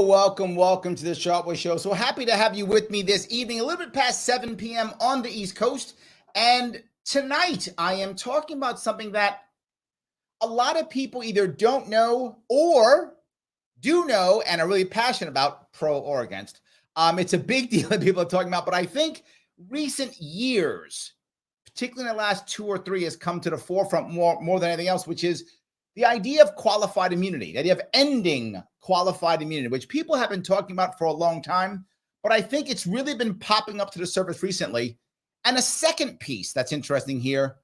Welcome to the Sharpway Show. So happy to have you with me this evening, a little bit past 7 p.m. on the East Coast. And tonight I am talking about something that a lot of people either don't know or do know and are really passionate about, pro or against. It's a big deal that people are talking about, but I think recent years, particularly in the last 2 or 3, has come to the forefront more than anything else, which is the idea of qualified immunity, the idea of ending qualified immunity, which people have been talking about for a long time, but I think it's really been popping up to the surface recently. And a second piece that's interesting here,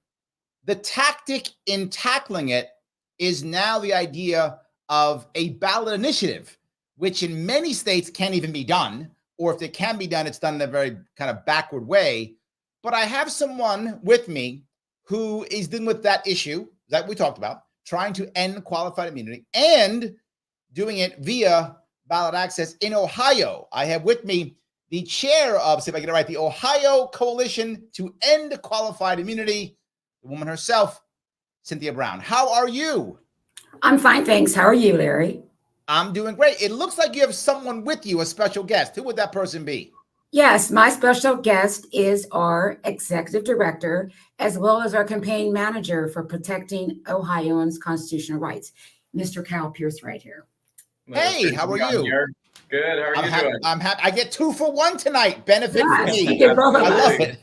the tactic in tackling it is now the idea of a ballot initiative, which in many states can't even be done, or if it can be done, it's done in a very kind of backward way. But I have someone with me who is dealing with that issue that we talked about, trying to end qualified immunity and doing it via ballot access in Ohio. I have with me the chair of, see if I get it right, the Ohio Coalition to End Qualified Immunity, the woman herself, Cynthia Brown. How are you? I'm fine, thanks. How are you, Larry? I'm doing great. It looks like you have someone with you, a special guest. Who would that person be? Yes, my special guest is our executive director, as well as our campaign manager for protecting Ohioans' constitutional rights, Mr. Kyle Pierce, right here. Hey, how are you? Good. How are you doing? I'm happy. I get 2 for 1 tonight. Benefit for me. I love it.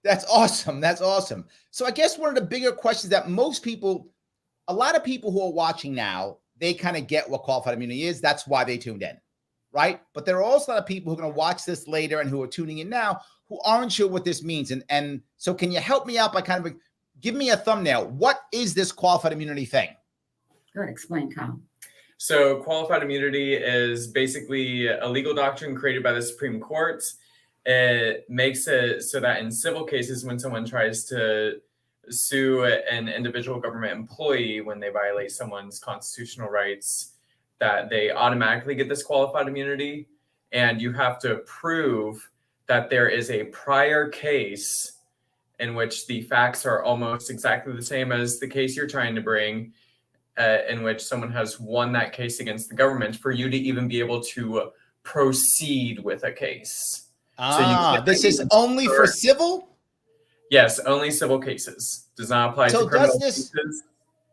That's awesome. That's awesome. So I guess one of the bigger questions that a lot of people who are watching now, they kind of get what qualified immunity is. That's why they tuned in, right? But there are also a lot of people who are going to watch this later and who are tuning in now who aren't sure what this means. And so can you help me out by kind of give me a thumbnail? What is this qualified immunity thing? Go ahead, explain, Kyle. So qualified immunity is basically a legal doctrine created by the Supreme Court. It makes it so that in civil cases, when someone tries to sue an individual government employee when they violate someone's constitutional rights, that they automatically get this qualified immunity. And you have to prove that there is a prior case in which the facts are almost exactly the same as the case you're trying to bring, in which someone has won that case against the government for you to even be able to proceed with a case. This is only for civil? Yes, only civil cases. Does not apply to criminal cases.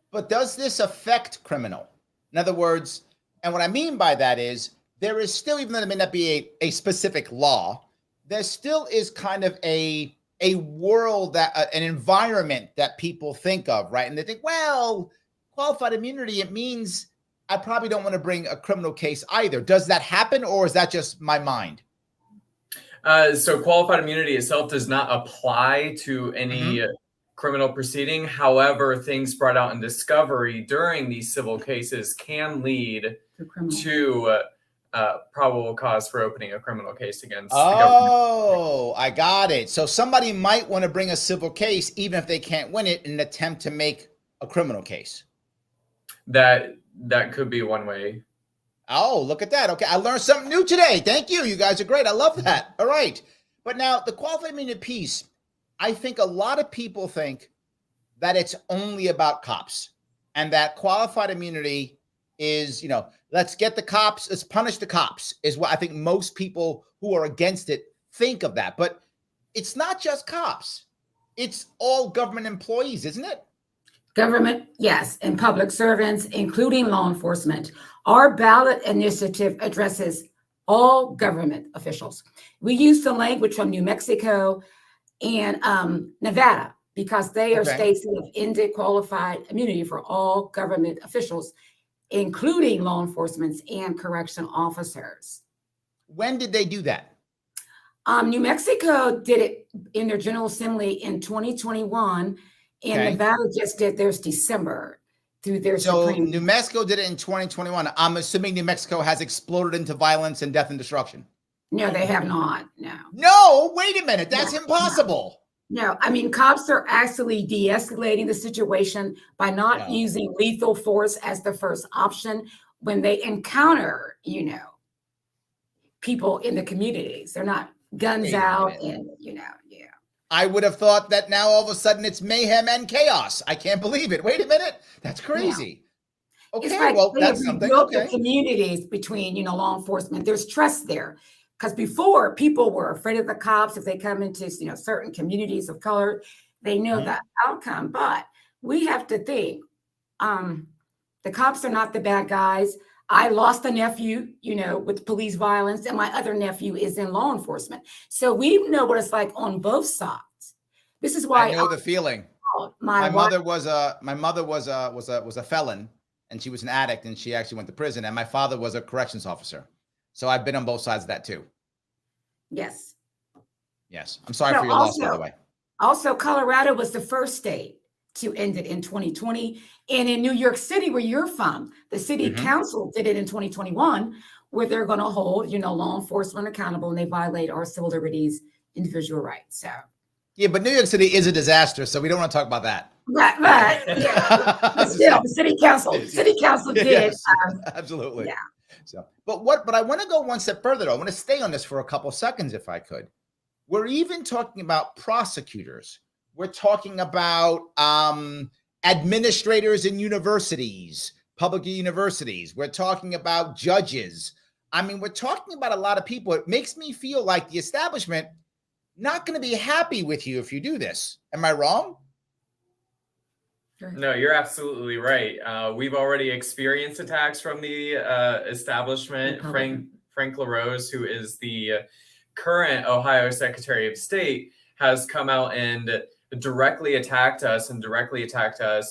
But does this affect criminal? In other words, and what I mean by that is there is still, even though there may not be a specific law, there still is kind of a world, that an environment that people think of, right? And they think, well, qualified immunity, it means I probably don't want to bring a criminal case either. Does that happen, or is that just my mind? So qualified immunity itself does not apply to any criminal proceeding. However, things brought out in discovery during these civil cases can lead to probable cause for opening a criminal case against the government. Oh, I got it. So somebody might want to bring a civil case, even if they can't win it, in an attempt to make a criminal case. That could be one way. Oh, look at that. Okay, I learned something new today. Thank you. You guys are great. I love that. All right. But now the qualified immunity piece, I think a lot of people think that it's only about cops, and that qualified immunity is, let's get the cops, let's punish the cops, is what I think most people who are against it think of that. But it's not just cops. It's all government employees, isn't it? Government, yes, and public servants, including law enforcement. Our ballot initiative addresses all government officials. We use the language from New Mexico and Nevada because they are states that have ended qualified immunity for all government officials, including law enforcement and correctional officers. When did they do that? New Mexico did it in their General Assembly in 2021. And Nevada just did theirs December through their Supreme. New Mexico did it in 2021. I'm assuming New Mexico has exploded into violence and death and destruction. No, they have not. No. No, wait a minute. That's impossible. No, I mean, cops are actually de-escalating the situation by not using lethal force as the first option when they encounter, people in the communities. They're not guns out and, I would have thought that now all of a sudden it's mayhem and chaos. I can't believe it. Wait a minute. That's crazy. Okay, it's like well, they that's have something. rebuilt the Okay. communities between, law enforcement. There's trust there. Because before, people were afraid of the cops if they come into, certain communities of color. They know the outcome. But we have to think, the cops are not the bad guys. I lost a nephew, with police violence, and my other nephew is in law enforcement. So we know what it's like on both sides. This is why I know the feeling. my mother was a felon, and she was an addict, and she actually went to prison. And my father was a corrections officer, so I've been on both sides of that too. Yes. Yes, I'm sorry for your loss, by the way. Also, Colorado was the first state to end it in 2020, and in New York City, where you're from, the city council did it in 2021, where they're going to hold, law enforcement accountable, and they violate our civil liberties, individual rights. So. Yeah, but New York City is a disaster, so we don't want to talk about that. But still, the city council did. Yes, absolutely. Yeah. So, but I want to go one step further, though. I want to stay on this for a couple seconds, if I could. We're even talking about prosecutors. We're talking about administrators in universities, public universities. We're talking about judges. I mean, we're talking about a lot of people. It makes me feel like the establishment not going to be happy with you if you do this. Am I wrong? No, you're absolutely right. We've already experienced attacks from the establishment. Frank LaRose, who is the current Ohio Secretary of State, has come out and directly attacked us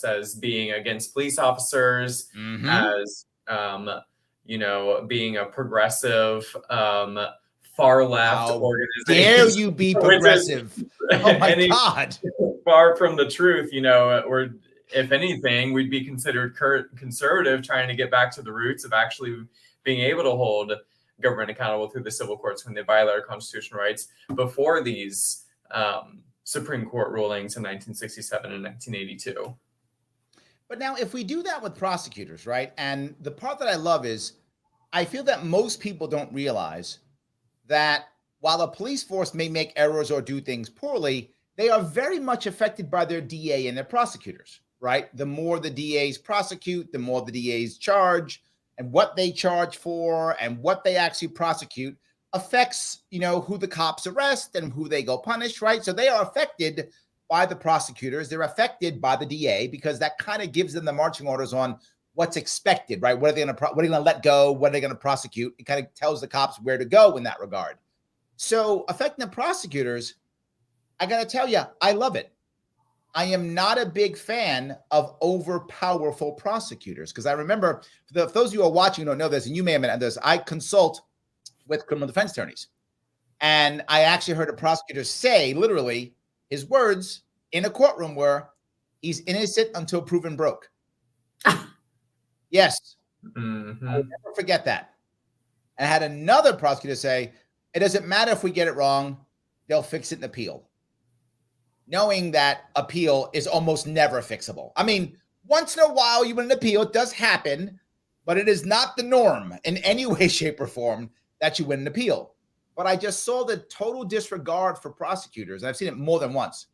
as being against police officers, as being a progressive, far left organization. Dare you be progressive? Oh my God! Far from the truth. Or if anything, we'd be considered conservative, trying to get back to the roots of actually being able to hold government accountable through the civil courts when they violate our constitutional rights before these Supreme Court rulings in 1967 and 1982. But now, if we do that with prosecutors, right? And the part that I love is I feel that most people don't realize that while a police force may make errors or do things poorly, they are very much affected by their DA and their prosecutors, right? The more the DAs prosecute, the more the DAs charge, and what they charge for and what they actually prosecute affects, who the cops arrest and who they go punish, right? So they are affected by the prosecutors. They're affected by the DA because that kind of gives them the marching orders on what's expected, right? What are they going to let go? What are they going to prosecute? It kind of tells the cops where to go in that regard. So affecting the prosecutors, I got to tell you, I love it. I am not a big fan of over-powerful prosecutors because I remember, for those of you who are watching who don't know this, and you may have been at this, I consult with criminal defense attorneys. And I actually heard a prosecutor say, literally, his words in a courtroom were, he's innocent until proven broke. Yes. Mm-hmm. I'll never forget that. And I had another prosecutor say, it doesn't matter if we get it wrong, they'll fix it in appeal. Knowing that appeal is almost never fixable. I mean, once in a while you win an appeal, it does happen, but it is not the norm in any way, shape, or form that you win an appeal. But I just saw the total disregard for prosecutors, and I've seen it more than once.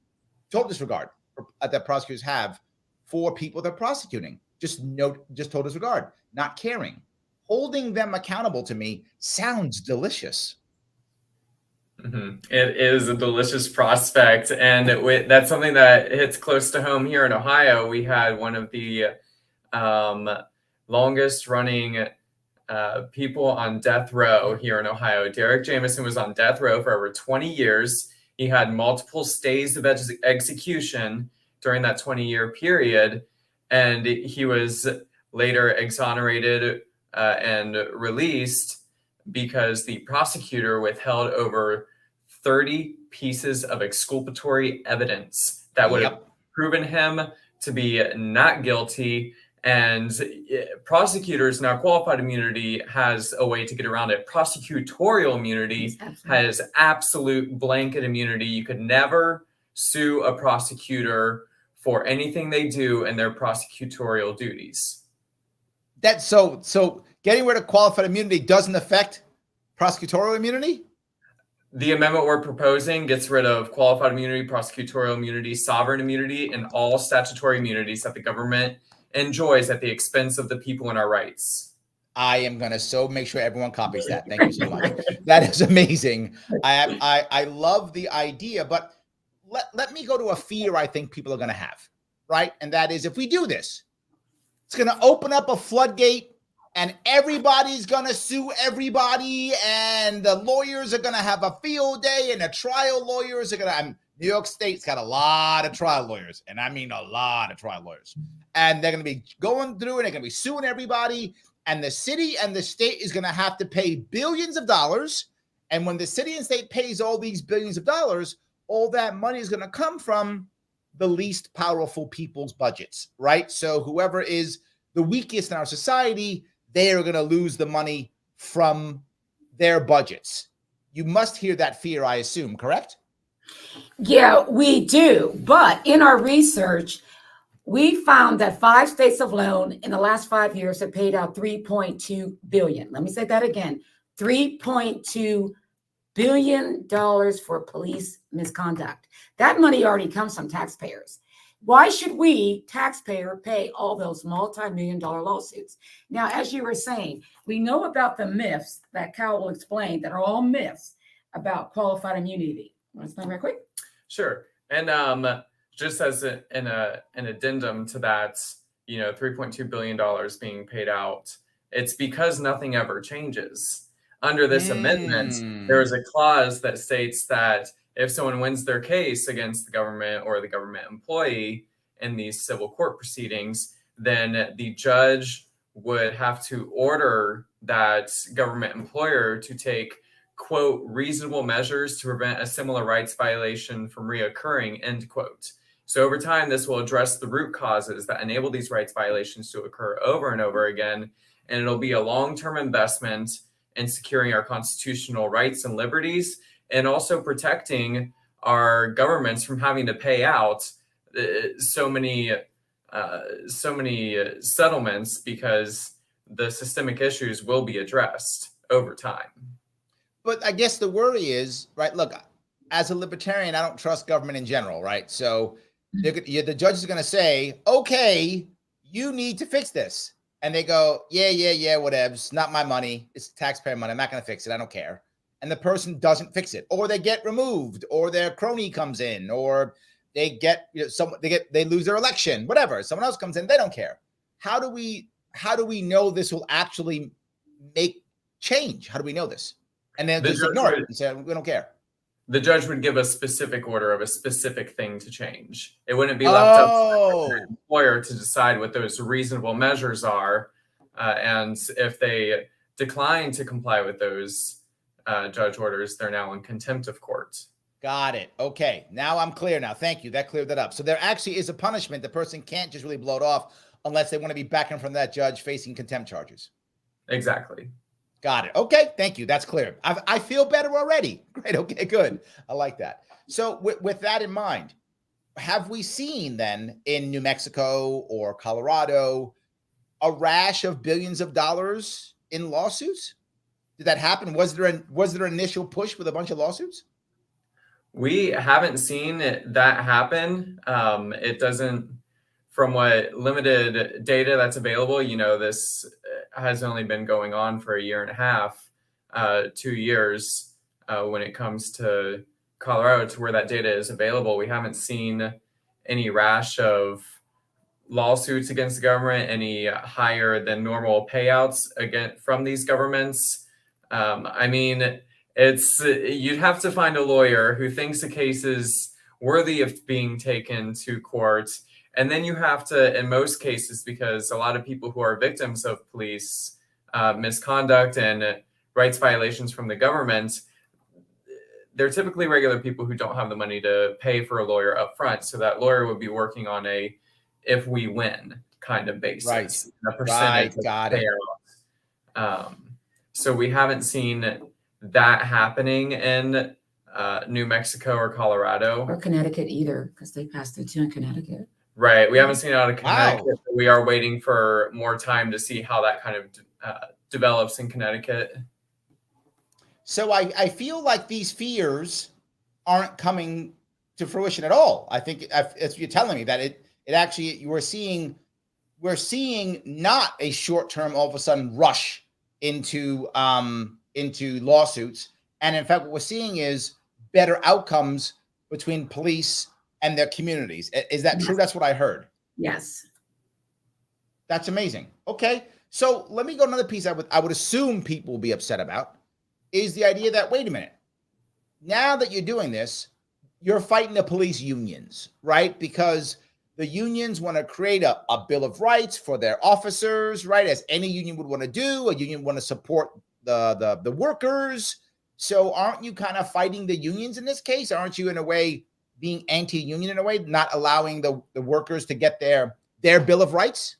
Total disregard that prosecutors have for people they're prosecuting. Just total disregard, not caring. Holding them accountable to me sounds delicious. Mm-hmm. It is a delicious prospect, and that's something that hits close to home here in Ohio. We had one of the longest running people on death row here in Ohio. Derek Jamison was on death row for over 20 years. He had multiple stays of execution during that 20-year period, and he was later exonerated and released because the prosecutor withheld over 30 pieces of exculpatory evidence that would have proven him to be not guilty. And prosecutors, now qualified immunity has a way to get around it. Prosecutorial immunity has absolute blanket immunity. You could never sue a prosecutor for anything they do in their prosecutorial duties. That's so getting rid of qualified immunity doesn't affect prosecutorial immunity? The amendment we're proposing gets rid of qualified immunity, prosecutorial immunity, sovereign immunity, and all statutory immunities that the government enjoys at the expense of the people and our rights. I am going to so make sure everyone copies that. Thank you so much. That is amazing. I love the idea, but let me go to a fear I think people are going to have, right? And that is, if we do this, it's going to open up a floodgate and everybody's going to sue everybody, and the lawyers are going to have a field day, and the trial lawyers are going to, New York State's got a lot of trial lawyers, and I mean a lot of trial lawyers, and they're going to be going through and they're going to be suing everybody, and the city and the state is going to have to pay billions of dollars. And when the city and state pays all these billions of dollars, all that money is going to come from the least powerful people's budgets, right? So whoever is the weakest in our society, they are going to lose the money from their budgets. You must hear that fear, I assume, correct? Yeah, we do. But in our research, we found that 5 states alone in the last 5 years have paid out $3.2 billion. Let me say that again, $3.2 billion for police misconduct. That money already comes from taxpayers. Why should we, taxpayer, pay all those multi-million-dollar lawsuits? Now, as you were saying, we know about the myths that Cal will explain that are all myths about qualified immunity. Want to explain real quick? Sure. And just as an addendum to that, $3.2 billion being paid out, it's because nothing ever changes. Under this amendment, there is a clause that states that if someone wins their case against the government or the government employee in these civil court proceedings, then the judge would have to order that government employer to take, quote, reasonable measures to prevent a similar rights violation from reoccurring, end quote. So over time, this will address the root causes that enable these rights violations to occur over and over again. And it'll be a long-term investment in securing our constitutional rights and liberties, and also protecting our governments from having to pay out so many settlements, because the systemic issues will be addressed over time. But I guess the worry is, right, look, as a libertarian, I don't trust government in general, right? So the judge is going to say, okay, you need to fix this. And they go, yeah, whatever. It's not my money. It's taxpayer money. I'm not going to fix it. I don't care. And the person doesn't fix it, or they get removed, or their crony comes in, or they get they lose their election, whatever. Someone else comes in, they don't care. How do we know this will actually make change? How do we know this? And then just ignore it and say, we don't care. The judge would give a specific order of a specific thing to change. It wouldn't be left up to the employer to decide what those reasonable measures are. And if they decline to comply with those judge orders, they're now in contempt of court. Got it. Okay. Now I'm clear now. Thank you. That cleared that up. So there actually is a punishment. The person can't just really blow it off unless they want to be back in front of that judge facing contempt charges. Exactly. Got it. Okay. Thank you. That's clear. I feel better already. Great. Okay, good. I like that. So with that in mind, have we seen then in New Mexico or Colorado a rash of billions of dollars in lawsuits? Did that happen? Was there an initial push with a bunch of lawsuits? We haven't seen that happen. It doesn't, from what limited data that's available, this has only been going on for a year and a half, 2 years, when it comes to Colorado, to where that data is available. We haven't seen any rash of lawsuits against the government, any higher than normal payouts from these governments. You'd have to find a lawyer who thinks a case is worthy of being taken to court. And then you have to, in most cases, because a lot of people who are victims of police misconduct and rights violations from the government, they're typically regular people who don't have the money to pay for a lawyer up front. So that lawyer would be working on a if we win kind of basis. Right. A percentage Got it. So we haven't seen that happening in New Mexico or Colorado. Or Connecticut either, because they passed it too in Connecticut. Right. We haven't seen it out of Connecticut. Wow. But we are waiting for more time to see how that kind of develops in Connecticut. So I feel like these fears aren't coming to fruition at all. I think it's you're telling me that it actually, you were seeing we're seeing not a short-term, all of a sudden, rush into lawsuits. And in fact, what we're seeing is better outcomes between police and their communities. Is that true? That's what I heard. Yes. That's amazing. Okay. So let me go to another piece I would assume people will be upset about is the idea that, wait a minute, now that you're doing this, you're fighting the police unions, right? Because the unions want to create a Bill of Rights for their officers, right? As any union would want to do. A union want to support the workers. So aren't you kind of fighting the unions in this case? Aren't you in a way being anti-union in a way, not allowing the workers to get their Bill of Rights?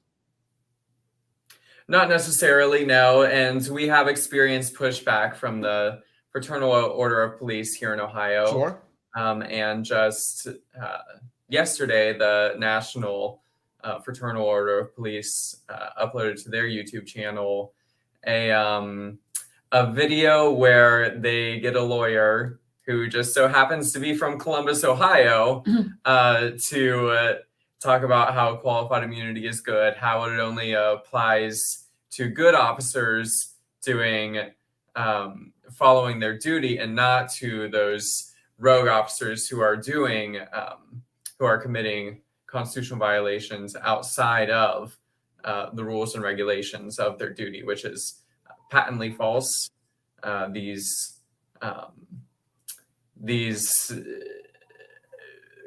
Not necessarily, no. And we have experienced pushback from the Fraternal Order of Police here in Ohio. Sure. And just yesterday, the National Fraternal Order of Police uploaded to their YouTube channel a video where they get a lawyer who just so happens to be from Columbus, Ohio, to talk about how qualified immunity is good, how it only applies to good officers doing following their duty and not to those rogue officers who are doing who are committing constitutional violations outside of the rules and regulations of their duty, which is patently false. These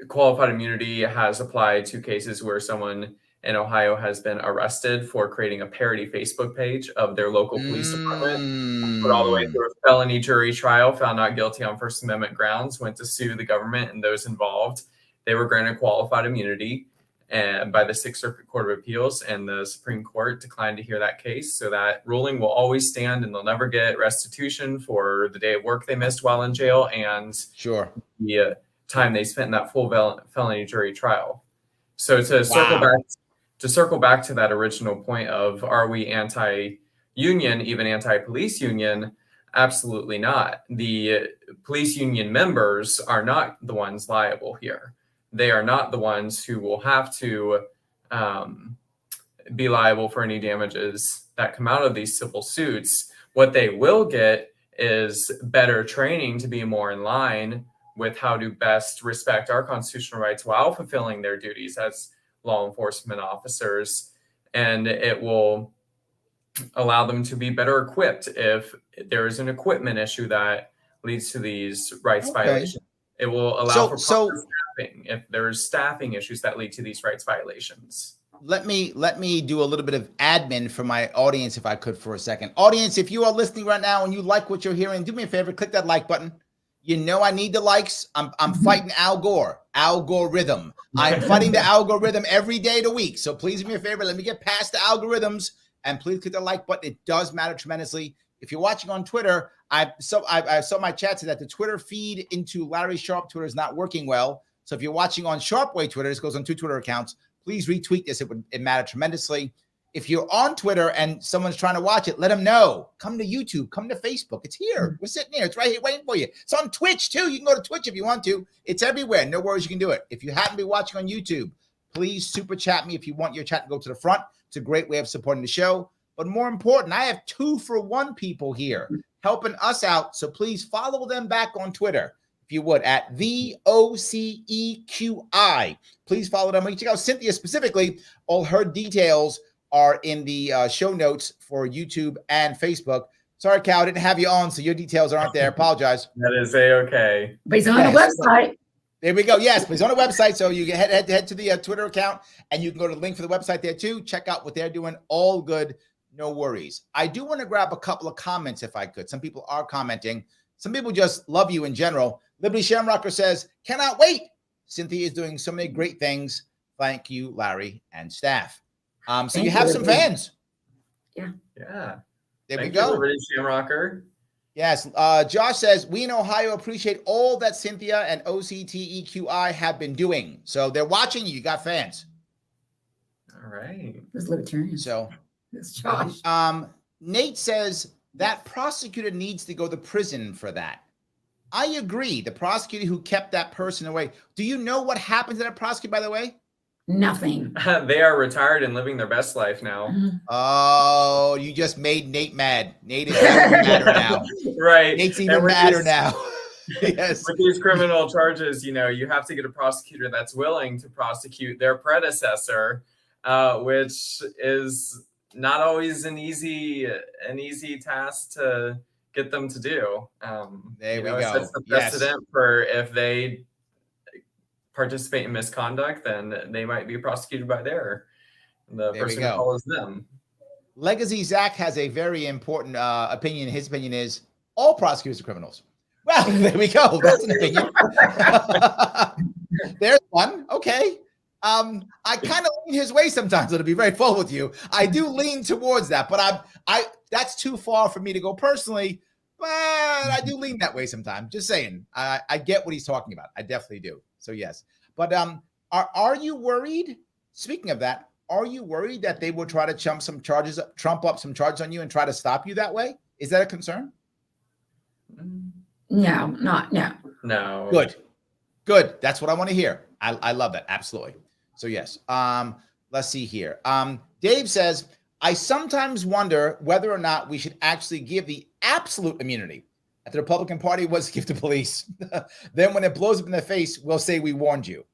qualified immunity has applied to cases where someone in Ohio has been arrested for creating a parody Facebook page of their local police department, put all the way through a felony jury trial, found not guilty on First Amendment grounds, went to sue the government and those involved. They were granted qualified immunity and by the Sixth Circuit Court of Appeals, and the Supreme Court declined to hear that case. So that ruling will always stand, and they'll never get restitution for the day of work they missed while in jail and sure the time they spent in that full felony jury trial. So to circle back to that original point of, are we anti-union, even anti-police union? Absolutely not. The police union members are not the ones liable here. They are not the ones who will have to be liable for any damages that come out of these civil suits. What they will get is better training to be more in line with how to best respect our constitutional rights while fulfilling their duties as law enforcement officers. And it will allow them to be better equipped if there is an equipment issue that leads to these rights violations. It will allow for proper staffing if there's staffing issues that lead to these rights violations. Let me do a little bit of admin for my audience, if I could, for a second. Audience, if you are listening right now and you like what you're hearing, do me a favor, click that like button. You know I need the likes. I'm fighting Al Gore, algorithm. I'm fighting the algorithm every day of the week. So please do me a favor. Let me get past the algorithms and please click the like button. It does matter tremendously. If you're watching on Twitter, I saw my chat say that the Twitter feed into Larry Sharp Twitter is not working well. So if you're watching on Sharpway Twitter, this goes on 2 Twitter accounts. Please retweet this. It matter tremendously. If you're on Twitter and someone's trying to watch it, let them know. Come to YouTube. Come to Facebook. It's here. We're sitting here. It's right here waiting for you. It's on Twitch, too. You can go to Twitch if you want to. It's everywhere. No worries. You can do it. If you happen to be watching on YouTube, please super chat me if you want your chat to go to the front. It's a great way of supporting the show. But more important, I have 2-for-1 people here helping us out. So please follow them back on Twitter, if you would, at the OCEQI. Please follow them. When you check out Cynthia specifically, all her details are in the show notes for YouTube and Facebook. Sorry, Cal, I didn't have you on, so your details aren't there. Apologize. That is A-okay. But he's on the website. There we go. Yes, but he's on the website, so you can head to the Twitter account, and you can go to the link for the website there too. Check out what they're doing. All good. No worries. I do want to grab a couple of comments if I could. Some people are commenting. Some people just love you in general. Liberty Shamrocker says, cannot wait. Cynthia is doing so many great things. Thank you, Larry and staff. So you have some fans. Yeah. Yeah. There we Thank go. You, Liberty Shamrocker. Yes. Josh says, we in Ohio appreciate all that Cynthia and OCTEQI have been doing. So they're watching you. You got fans. All right. There's libertarians. So it's Josh. Nate says that prosecutor needs to go to prison for that. I agree. The prosecutor who kept that person away. Do you know what happened to that prosecutor, by the way? Nothing. They are retired and living their best life now. Oh, you just made Nate mad. Nate is even madder now. Right. Nate's even madder now. Yes. With these criminal charges, you have to get a prosecutor that's willing to prosecute their predecessor, which is not always an easy task to get them to do. There we go. It sets the precedent for if they participate in misconduct, then they might be prosecuted by the person who follows them. Legacy Zach has a very important opinion. His opinion is all prosecutors are criminals. Well, there we go. That's an opinion. There's one. Okay. I kind of lean his way sometimes, so to be very full with you. I do lean towards that, but that's too far for me to go personally, but I do lean that way sometimes. Just saying. I get what he's talking about. I definitely do. So yes. But are you worried? Speaking of that, are you worried that they will try to trump up some charges on you and try to stop you that way? Is that a concern? No. No. Good. That's what I want to hear. I love that. Absolutely. So yes. Let's see here. Dave says, I sometimes wonder whether or not we should actually give the absolute immunity that the Republican Party was to give to police. Then when it blows up in their face, we'll say we warned you.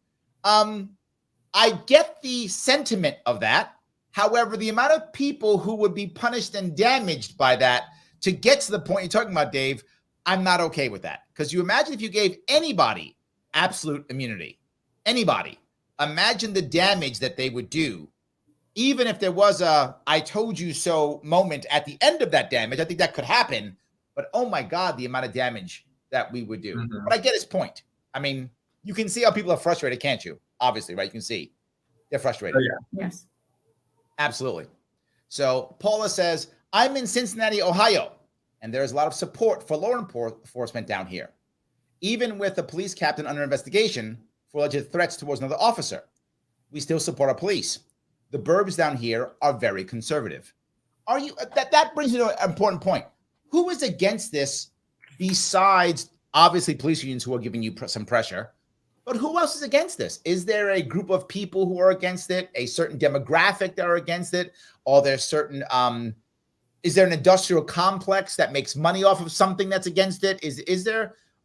I get the sentiment of that. However, the amount of people who would be punished and damaged by that to get to the point you're talking about, Dave, I'm not okay with that. Because you imagine if you gave anybody absolute immunity, anybody, imagine the damage that they would do. Even if there was a I told you so moment at the end of that damage, I think that could happen. But oh my God, the amount of damage that we would do. Mm-hmm. But I get his point. I mean, you can see how people are frustrated, can't you? Obviously, right? You can see they're frustrated. Oh, yeah. Yes. Absolutely. So Paula says, I'm in Cincinnati, Ohio, and there's a lot of support for law enforcement down here. Even with a police captain under investigation for alleged threats towards another officer, we still support our police. The burbs down here are very conservative. Are you? That brings me to an important point. Who is against this besides obviously police unions who are giving you some pressure? But who else is against this? Is there a group of people who are against it? A certain demographic that are against it? Are there certain? Is there an industrial complex that makes money off of something that's against it?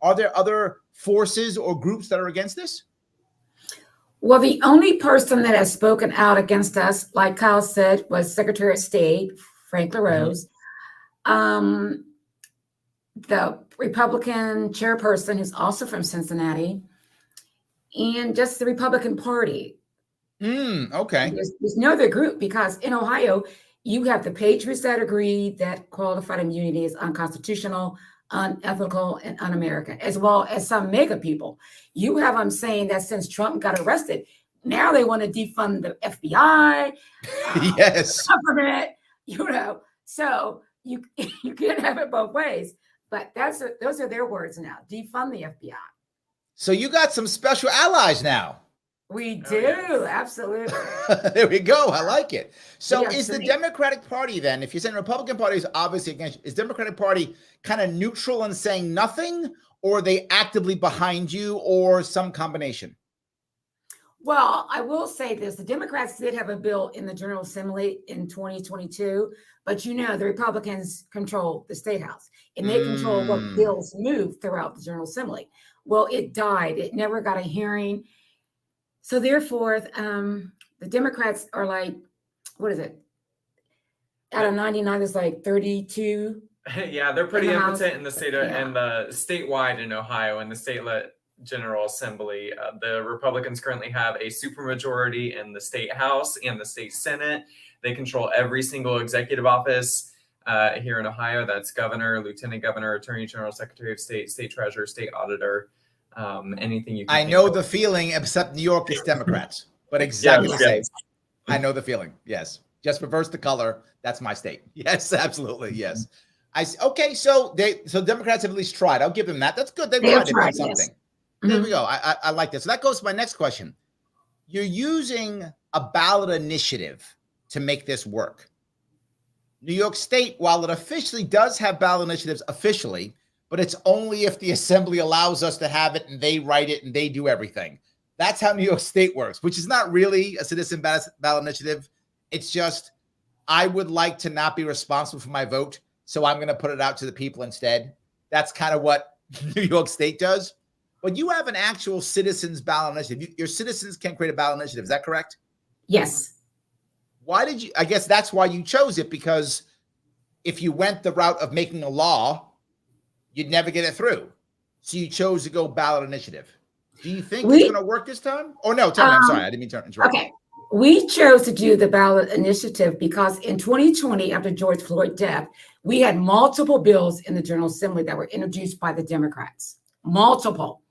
Are there other forces or groups that are against this? Well, the only person that has spoken out against us, like Kyle said, was Secretary of State Frank LaRose. Mm-hmm. The Republican chairperson, who's also from Cincinnati, and just the Republican Party. Okay. There's no other group, because in Ohio, you have the Patriots that agree that qualified immunity is unconstitutional, unethical, and un-American, as well as some MAGA people. You have them saying that since Trump got arrested, now they want to defund the FBI, yes, government, so you can't have it both ways. But those are their words now. Defund the FBI. So you got some special allies now. We do, absolutely. There we go. I like it. So is the Democratic Party then, if you're saying Republican Party is obviously against, is Democratic Party kind of neutral and saying nothing, or are they actively behind you, or some combination? Well, I will say this. The Democrats did have a bill in the General Assembly in 2022, but the Republicans control the State House, and they control what bills move throughout the General Assembly. Well, it died. It never got a hearing. So therefore, the Democrats are like, what is it? Out of 99, there's like 32. Yeah, they're pretty impotent in the state and the statewide in Ohio and the state General Assembly. The Republicans currently have a supermajority in the state House and the state Senate. They control every single executive office here in Ohio. That's governor, lieutenant governor, attorney general, secretary of state, state treasurer, state auditor. Anything you can. I know the feeling, except New York is Democrats, but exactly the same. I know the feeling. Yes, just reverse the color. That's my state. Yes, absolutely. Yes. Okay. So Democrats have at least tried. I'll give them that. That's good. They've tried something. Yes. There we go. I like this. So that goes to my next question. You're using a ballot initiative to make this work. New York State, while it officially does have ballot initiatives officially, but it's only if the assembly allows us to have it and they write it and they do everything. That's how New York State works, which is not really a citizen ballot initiative. It's just, I would like to not be responsible for my vote, so I'm going to put it out to the people instead. That's kind of what New York State does. But you have an actual citizens ballot initiative. Your citizens can create a ballot initiative. Is that correct? Yes. Why did you? I guess that's why you chose it, because if you went the route of making a law, you'd never get it through. So you chose to go ballot initiative. Do you think it's going to work this time? Or no, tell me. I'm sorry. I didn't mean to interrupt. Okay. We chose to do the ballot initiative because in 2020, after George Floyd's death, we had multiple bills in the General Assembly that were introduced by the Democrats. Multiple.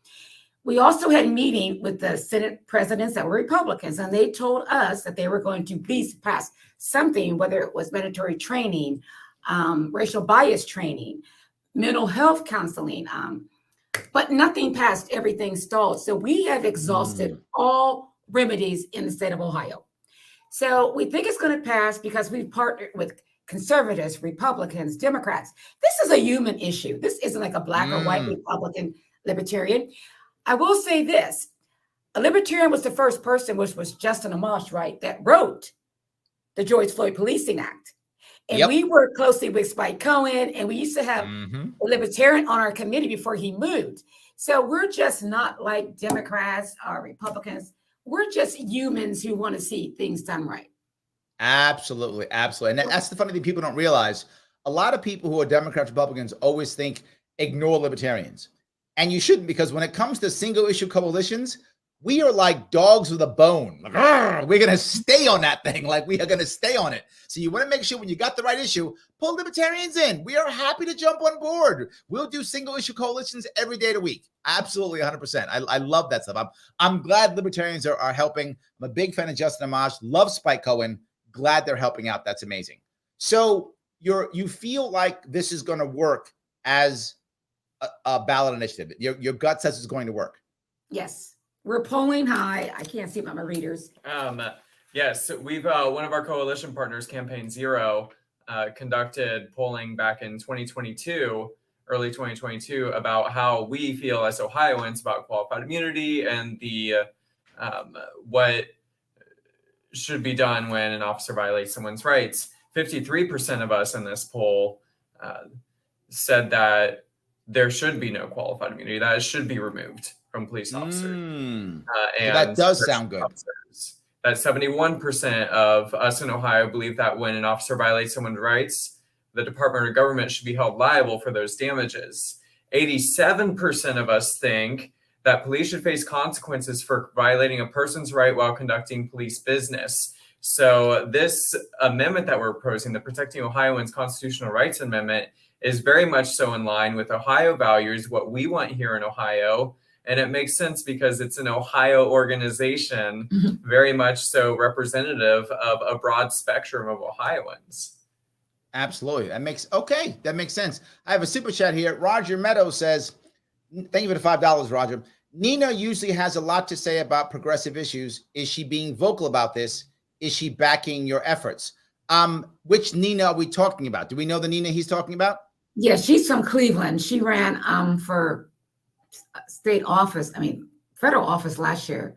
We also had a meeting with the Senate presidents that were Republicans, and they told us that they were going to please pass something, whether it was mandatory training, racial bias training, mental health counseling, but nothing passed. Everything stalled. So we have exhausted all remedies in the state of Ohio. So we think it's going to pass because we've partnered with conservatives, Republicans, Democrats. This is a human issue. This isn't like a black or white Republican libertarian. I will say this. A libertarian was the first person, which was Justin Amash, right, that wrote the George Floyd Policing Act. And we worked closely with Spike Cohen, and we used to have a libertarian on our committee before he moved. So we're just not like Democrats or Republicans. We're just humans who want to see things done right. Absolutely. Absolutely. And that's the funny thing people don't realize. A lot of people who are Democrats, Republicans always think ignore libertarians. And you shouldn't, because when it comes to single issue coalitions, we are like dogs with a bone. Like, we're going to stay on that thing. Like, we are going to stay on it. So you want to make sure when you got the right issue, pull libertarians in. We are happy to jump on board. We'll do single issue coalitions every day of the week. Absolutely 100%. I love that stuff. I'm glad libertarians are helping. I'm a big fan of Justin Amash. Love Spike Cohen. Glad they're helping out. That's amazing. So you feel like this is going to work as a ballot initiative. Your gut says it's going to work. Yes. We're polling high. I can't see my readers. Yes, we've one of our coalition partners, Campaign Zero, conducted polling back in 2022, early 2022, about how we feel as Ohioans about qualified immunity and the what should be done when an officer violates someone's rights. 53% of us in this poll said that there should be no qualified immunity, that it should be removed from police officers. And that does sound good. Officers. That 71% of us in Ohio believe that when an officer violates someone's rights, the Department of Government should be held liable for those damages. 87% of us think that police should face consequences for violating a person's right while conducting police business. So this amendment that we're proposing, the Protecting Ohioans Constitutional Rights Amendment, is very much so in line with Ohio values, what we want here in Ohio. And it makes sense because it's an Ohio organization, very much so representative of a broad spectrum of Ohioans. Absolutely. That makes sense. I have a super chat here. Roger Meadows says, thank you for the $5, Roger. Nina usually has a lot to say about progressive issues. Is she being vocal about this? Is she backing your efforts? Which Nina are we talking about? Do we know the Nina he's talking about? Yeah, she's from Cleveland. She ran for state office, federal office last year.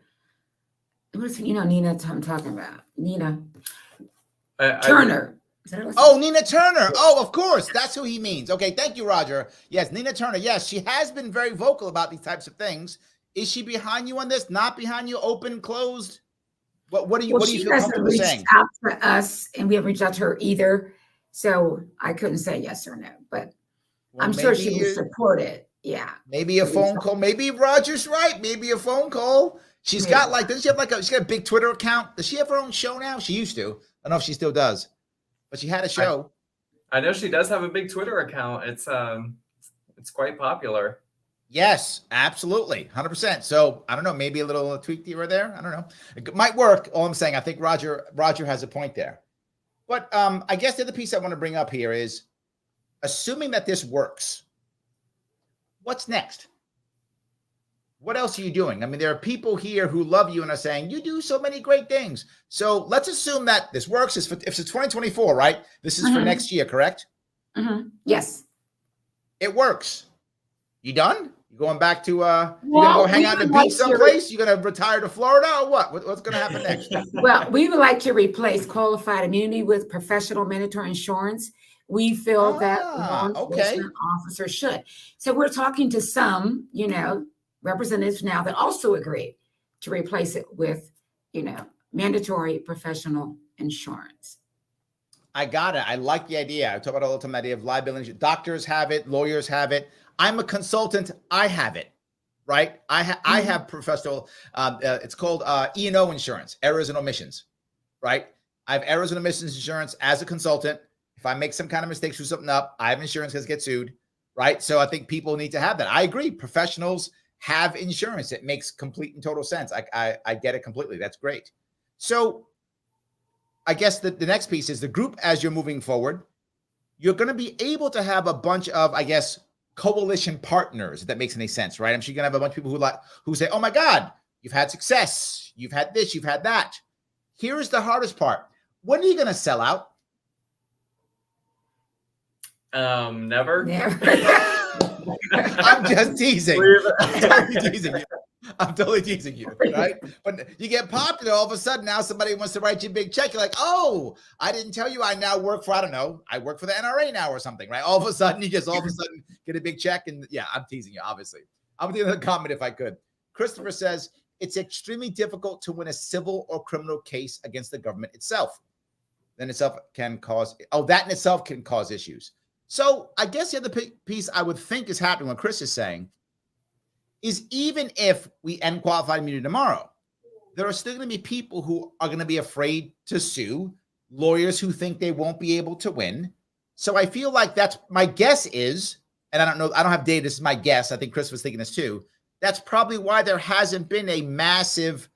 Nina I'm talking about. Nina Turner. Nina Turner. Oh, of course. That's who he means. Okay, thank you, Roger. Yes, Nina Turner. Yes, she has been very vocal about these types of things. Is she behind you on this? Not behind you? Open, closed? What do you feel comfortable saying? She hasn't reached out to us, and we haven't reached out to her either. So I couldn't say yes or no, but I'm sure she would support it. Yeah. Maybe a phone call. Maybe Roger's right. Maybe a phone call. She's got she's got a big Twitter account. Does she have her own show now? She used to. I don't know if she still does, but she had a show. I know she does have a big Twitter account. It's quite popular. Yes, absolutely. 100%. So I don't know, maybe a little tweak here or there. I don't know. It might work. All I'm saying, I think Roger has a point there. But I guess the other piece I want to bring up here is, assuming that this works, what's next? What else are you doing? There are people here who love you and are saying, you do so many great things. So let's assume that this works. If it's 2024, right? This is for next year, correct? Yes. It works. You done? You going back to you gonna go hang out on the beach someplace? You gonna retire to Florida or what? What's gonna happen next? Well, we would like to replace qualified immunity with professional mandatory insurance. We feel that law enforcement officers should. So we're talking to some, representatives now that also agree to replace it with, mandatory professional insurance. I got it. I like the idea. I talk about all the time, the idea of liability. Doctors have it. Lawyers have it. I'm a consultant. I have it, right? I have professional, it's called E&O insurance, errors and omissions, right? I have errors and omissions insurance as a consultant. If I make some kind of mistake, screw something up, I have insurance because I get sued, right? So I think people need to have that. I agree. Professionals have insurance. It makes complete and total sense. I get it completely. That's great. So I guess the next piece is the group, as you're moving forward, you're going to be able to have a bunch of, I guess, coalition partners, if that makes any sense, right? I'm sure you're going to have a bunch of people who say, oh my God, you've had success. You've had this, you've had that. Here's the hardest part. When are you going to sell out? Never. I'm just teasing. I'm totally teasing you, right? But you get popular, all of a sudden now somebody wants to write you a big check. You're like, oh, I didn't tell you I now work for, I don't know, I work for the NRA now or something, right? All of a sudden you just get a big check. And yeah, I'm teasing you, obviously. I'm doing a comment if I could. Christopher says, it's extremely difficult to win a civil or criminal case against the government itself. That in itself can cause issues. So I guess the other piece I would think is happening, what Chris is saying, is even if we end qualified immunity tomorrow, there are still going to be people who are going to be afraid to sue, lawyers who think they won't be able to win. So I feel like that's my guess is, and I don't know, I don't have data, this is my guess, I think Chris was thinking this too, that's probably why there hasn't been a massive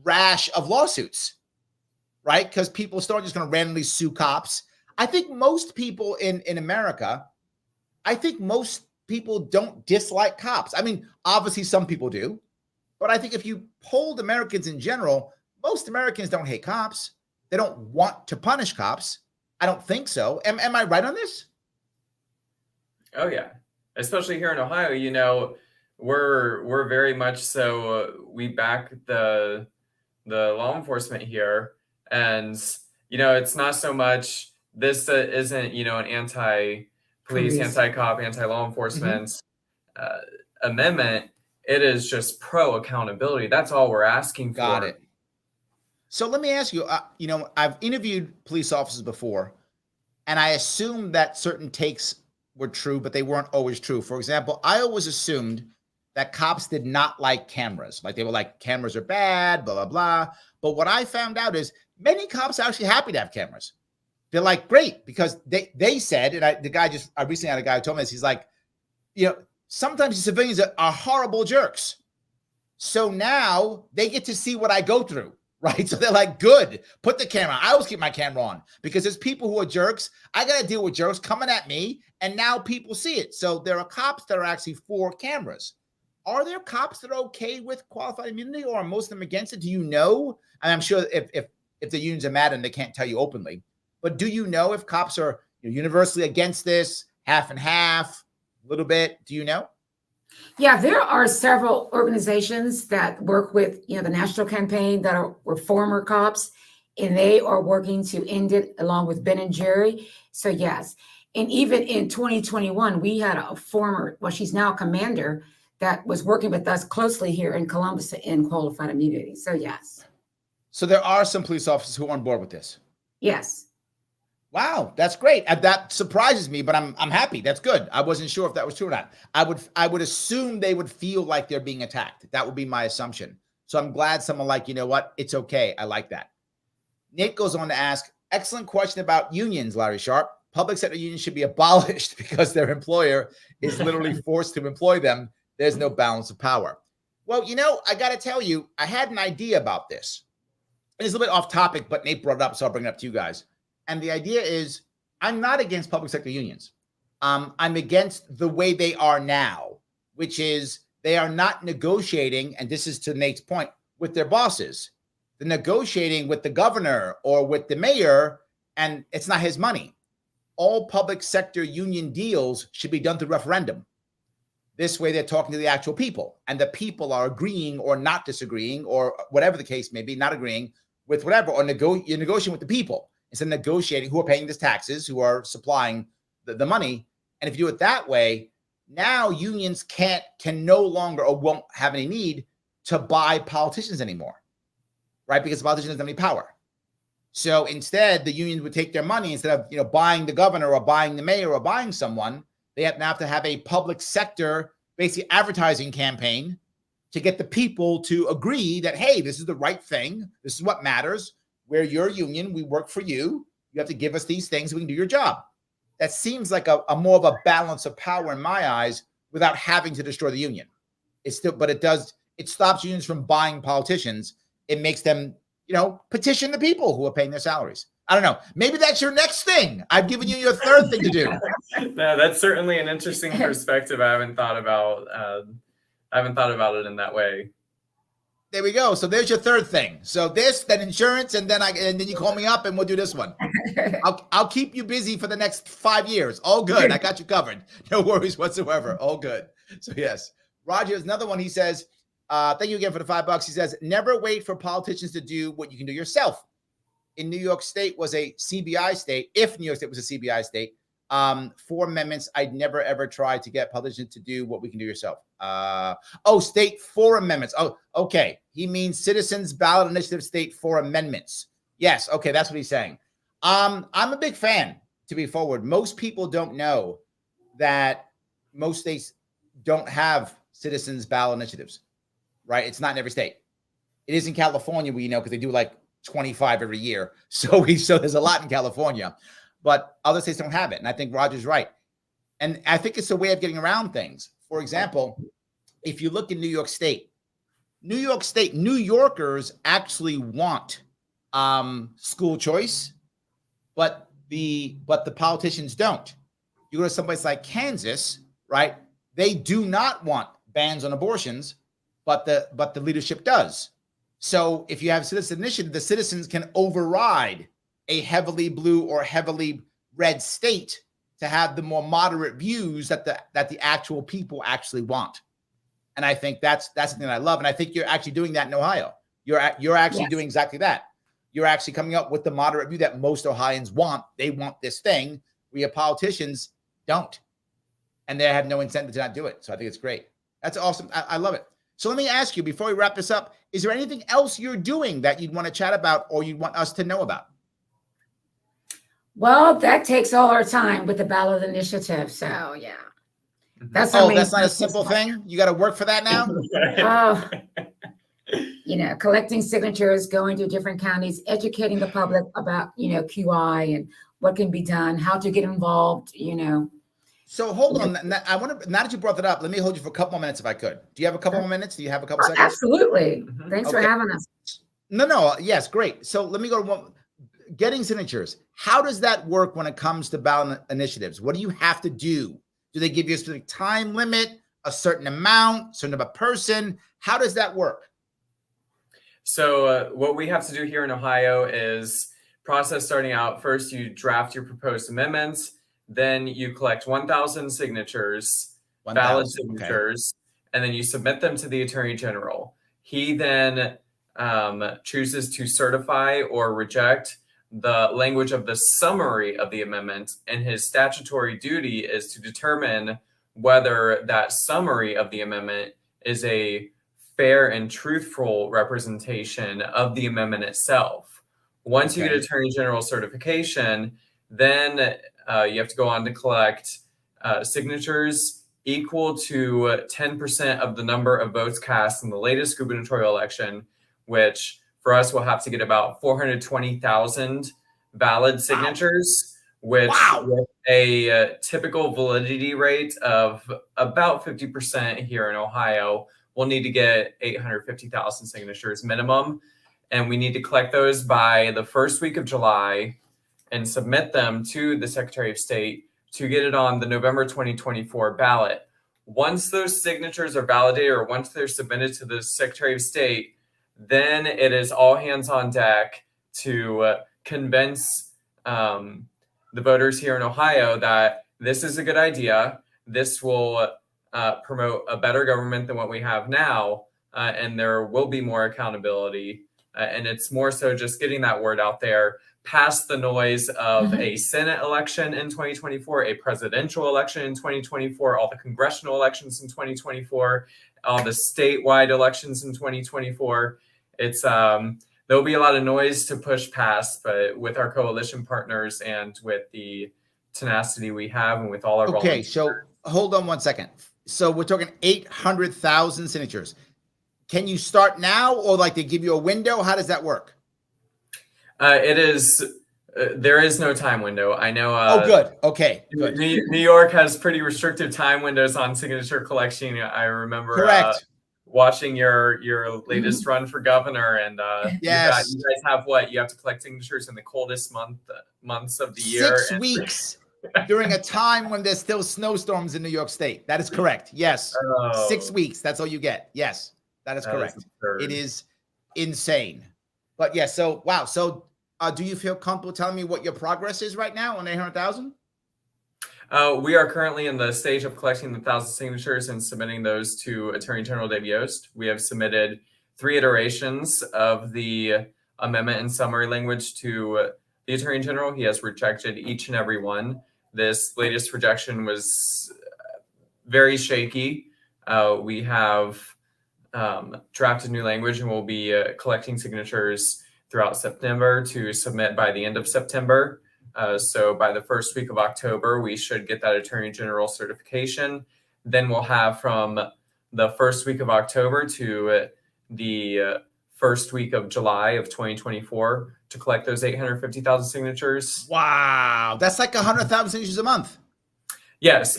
rash of lawsuits, right? Because people start just going to randomly sue cops. I think most people in America, most people don't dislike cops. I mean, obviously some people do, but I think if you polled Americans in general, most Americans don't hate cops. They don't want to punish cops. I don't think so. Am I right on this? Oh yeah, especially here in Ohio. We're very much so. We back the law enforcement here, and it's not so much. This isn't, an anti-police, anti-cop, anti-law enforcement amendment. It is just pro-accountability. That's all we're asking for. Got it. So let me ask you, I've interviewed police officers before, and I assumed that certain takes were true, but they weren't always true. For example, I always assumed that cops did not like cameras. Like they were like, cameras are bad, blah, blah, blah. But what I found out is many cops are actually happy to have cameras. They're like, great, because they said, and I recently had a guy who told me this, he's like, sometimes the civilians are horrible jerks. So now they get to see what I go through, right? So they're like, good, put the camera. I always keep my camera on because there's people who are jerks. I got to deal with jerks coming at me, and now people see it. So there are cops that are actually for cameras. Are there cops that are okay with qualified immunity, or are most of them against it? Do you know? And I'm sure if the unions are mad and they can't tell you openly, but do you know if cops are universally against this, half and half, a little bit? Do you know? Yeah, there are several organizations that work with, the national campaign that were former cops, and they are working to end it along with Ben and Jerry. So yes, and even in 2021, we had a former, she's now a commander that was working with us closely here in Columbus in qualified immunity. So yes. So there are some police officers who are on board with this. Yes. Wow, that's great. That surprises me, but I'm happy. That's good. I wasn't sure if that was true or not. I would assume they would feel like they're being attacked. That would be my assumption. So I'm glad someone like, what? It's okay. I like that. Nate goes on to ask, excellent question about unions, Larry Sharp. Public sector unions should be abolished because their employer is literally forced to employ them. There's no balance of power. Well, I got to tell you, I had an idea about this. It's a little bit off topic, but Nate brought it up, so I'll bring it up to you guys. And the idea is, I'm not against public sector unions. I'm against the way they are now, which is they are not negotiating, and this is to Nate's point, with their bosses. They're negotiating with the governor or with the mayor, and it's not his money. All public sector union deals should be done through referendum. This way they're talking to the actual people, and the people are agreeing or not disagreeing, or whatever the case may be, not agreeing with whatever, or you're negotiating with the people instead of negotiating who are paying these taxes, who are supplying the money. And if you do it that way, now unions can no longer or won't have any need to buy politicians anymore, right? Because the politician doesn't have any power. So instead, the unions would take their money, instead of buying the governor or buying the mayor or buying someone, they have to have a public sector, basically advertising campaign to get the people to agree that, hey, this is the right thing. This is what matters. We're your union. We work for you. You have to give us these things so we can do your job. That seems like a more of a balance of power in my eyes without having to destroy the union. It stops unions from buying politicians. It makes them, petition the people who are paying their salaries. I don't know. Maybe that's your next thing. I've given you your third thing to do. No, that's certainly an interesting perspective. I haven't thought about it in that way. There we go. So there's your third thing. So this, then insurance, and then you call me up and we'll do this one. I'll keep you busy for the next 5 years. All good. I got you covered. No worries whatsoever. All good. So yes, Roger has another one. He says, thank you again for the $5. He says, never wait for politicians to do what you can do yourself. In New York State was a CBI state. If New York State was a CBI state, 4 amendments, I'd never, ever try to get politicians to do what we can do yourself. State 4 amendments. Oh, okay. He means Citizens Ballot Initiative State 4 amendments. Yes. Okay. That's what he's saying. I'm a big fan, to be forward. Most people don't know that most states don't have citizens ballot initiatives, right? It's not in every state. It is in California, because they do like 25 every year. So there's a lot in California, but other states don't have it. And I think Roger's right. And I think it's a way of getting around things. For example, if you look in New York State, New Yorkers actually want school choice, but the politicians don't. You go to someplace like Kansas, right? They do not want bans on abortions, but the leadership does. So if you have citizen initiative, the citizens can override a heavily blue or heavily red state to have the more moderate views that the actual people actually want. And I think that's something that I love. And I think you're actually doing that in Ohio. You're actually doing exactly that. You're actually coming up with the moderate view that most Ohioans want. They want this thing. We have politicians don't, and they have no incentive to not do it. So I think it's great. That's awesome. I love it. So let me ask you, before we wrap this up, is there anything else you're doing that you'd want to chat about or you'd want us to know about? Well, that takes all our time with the ballot initiative. So yeah. That's not a simple thing. You got to work for that now. Collecting signatures, going to different counties, educating the public about, QI and what can be done, how to get involved, So hold on. I want to, now that you brought that up, let me hold you for a couple more minutes if I could. Do you have a couple more minutes? Do you have a couple seconds? Absolutely. Thanks for having us. No. Yes, great. So let me go to one. Getting signatures. How does that work when it comes to ballot initiatives? What do you have to do? Do they give you a specific time limit, a certain amount, certain of a person? How does that work? So what we have to do here in Ohio is process starting out. First, you draft your proposed amendments. Then you collect 1,000 signatures, valid signatures, and then you submit them to the Attorney General. He then chooses to certify or reject the language of the summary of the amendment, and his statutory duty is to determine whether that summary of the amendment is a fair and truthful representation of the amendment itself. Once you get Attorney General certification, then you have to go on to collect signatures equal to 10% of the number of votes cast in the latest gubernatorial election, which for us will have to get about 420,000 valid signatures, which with a typical validity rate of about 50% here in Ohio, we'll need to get 850,000 signatures minimum. And we need to collect those by the first week of July and submit them to the Secretary of State to get it on the November 2024 ballot. Once those signatures are validated or once they're submitted to the Secretary of State, then it is all hands on deck to convince the voters here in Ohio that this is a good idea. This will promote a better government than what we have now, and there will be more accountability. And it's more so just getting that word out there, past the noise of a Senate election in 2024, a presidential election in 2024, all the congressional elections in 2024, all the statewide elections in 2024. It's there'll be a lot of noise to push past, but with our coalition partners and with the tenacity we have and with all our Okay, so hold on one second. So we're talking 800,000 signatures. Can you start now, or like they give you a window? How does that work? It is. There is no time window. I know. Oh, good. Okay, good. New York has pretty restrictive time windows on signature collection. I remember Correct. watching your latest run for governor, and yes, you guys have what? You have to collect signatures in the coldest months of the year. 6 weeks during a time when there's still snowstorms in New York State. That is correct. Yes, 6 weeks. That's all you get. Yes, that is correct. It is insane. But yes, so wow. So do you feel comfortable telling me what your progress is right now on 800,000? We are currently in the stage of collecting the 1,000 signatures and submitting those to Attorney General Dave Yost. We have submitted 3 iterations of the amendment and summary language to the Attorney General. He has rejected each and every one. This latest rejection was very shaky. We have drafted new language, and we'll be collecting signatures throughout September to submit by the end of September. So by the first week of October, we should get that Attorney General certification. Then we'll have from the first week of October to the first week of July of 2024 to collect those 850,000 signatures. Wow, that's like 100,000 signatures a month. Yes.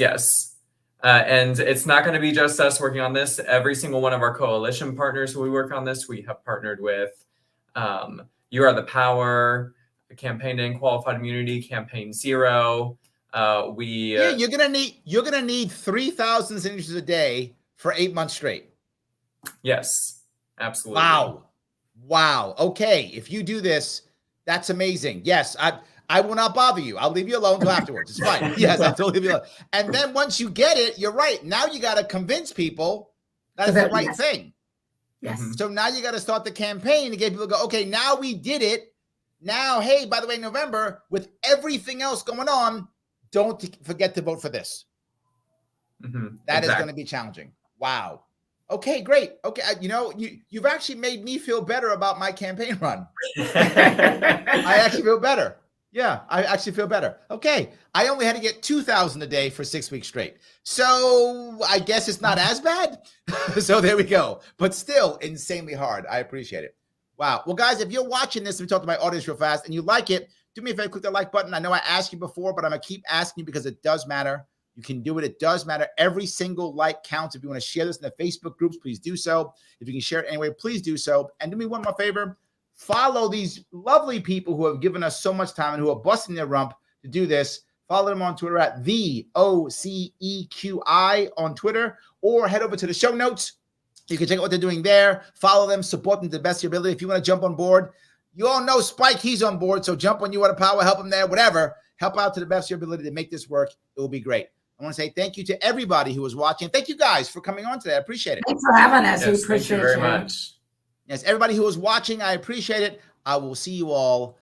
And it's not going to be just us working on this. Every single one of our coalition partners who we work on this, we have partnered with You Are the Power, Campaign to End Qualified Immunity, Campaign Zero. You're gonna need 3,000 signatures a day for 8 months straight. Yes, absolutely. Wow. Okay, if you do this, that's amazing. Yes, I will not bother you. I'll leave you alone until afterwards. It's fine. Yes, I'll totally leave you alone. And then once you get it, you're right. Now you got to convince people that it's the right thing. Yes. So now you got to start the campaign to get people to go, okay, now we did it. Now, hey, by the way, November, with everything else going on, don't forget to vote for this. That is going to be challenging. Wow. Okay, great. Okay, you've actually made me feel better about my campaign run. I actually feel better. Yeah, I actually feel better. Okay, I only had to get 2,000 a day for 6 weeks straight. So I guess it's not as bad. So there we go. But still insanely hard. I appreciate it. Wow. Well, guys, if you're watching this, we talk to my audience real fast, and you like it, do me a favor, click the like button. I know I asked you before, but I'm going to keep asking you because it does matter. You can do it. It does matter. Every single like counts. If you want to share this in the Facebook groups, please do so. If you can share it anyway, please do so. And do me one more favor. Follow these lovely people who have given us so much time and who are busting their rump to do this. Follow them on Twitter at the OCEQI on Twitter, or head over to the show notes. You can check out what they're doing there. Follow them, support them to the best of your ability. If you want to jump on board, you all know Spike, he's on board. So jump on You Are the Power, help him there, whatever. Help out to the best of your ability to make this work. It will be great. I want to say thank you to everybody who was watching. Thank you guys for coming on today. I appreciate it. Thanks for having us. Yes, we appreciate thank you very much. Yes, everybody who was watching, I appreciate it. I will see you all